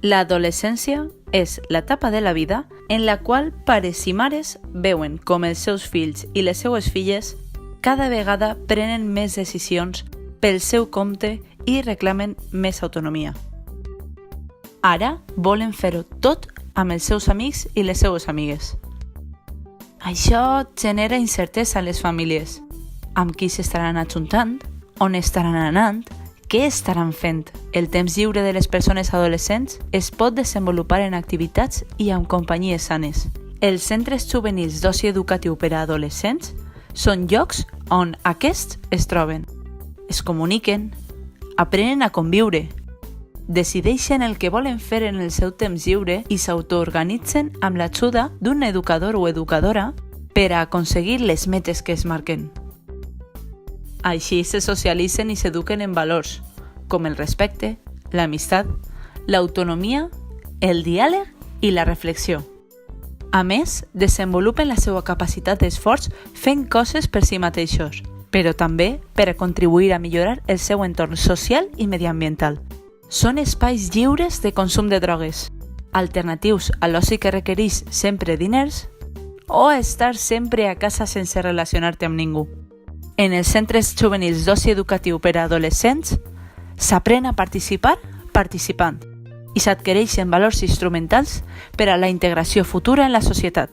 L'adolescència és l'etapa de la vida en la qual pares i mares veuen com els seus fills i les seues filles cada vegada prenen més decisions pel seu compte i reclamen més autonomia. Ara volen fer-ho tot amb els seus amics i les seues amigues. Això genera incertesa a les famílies. Amb qui s'estaran ajuntant? On estaran anant? Què estaran fent? El temps lliure de les persones adolescents es pot desenvolupar en activitats i amb companyies sanes. Els centres juvenils d'oci educatiu per a adolescents són llocs on aquests es troben. Es comuniquen, aprenen a conviure, decideixen el que volen fer en el seu temps lliure i s'autoorganitzen amb l'ajuda d'un educador o educadora per a aconseguir les metes que es marquen. Així se socialitzen i s'eduquen en valors, com el respecte, l'amistat, l'autonomia, el diàleg i la reflexió. A més, desenvolupen la seva capacitat d'esforç fent coses per si mateixos, però també per a contribuir a millorar el seu entorn social i mediambiental. Són espais lliures de consum de drogues, alternatius a l'oci que requereix sempre diners o estar sempre a casa sense relacionar-te amb ningú. En els centres juvenils d'oci educatiu per a adolescents s'aprèn a participar participant i s'adquireixen valors instrumentals per a la integració futura en la societat.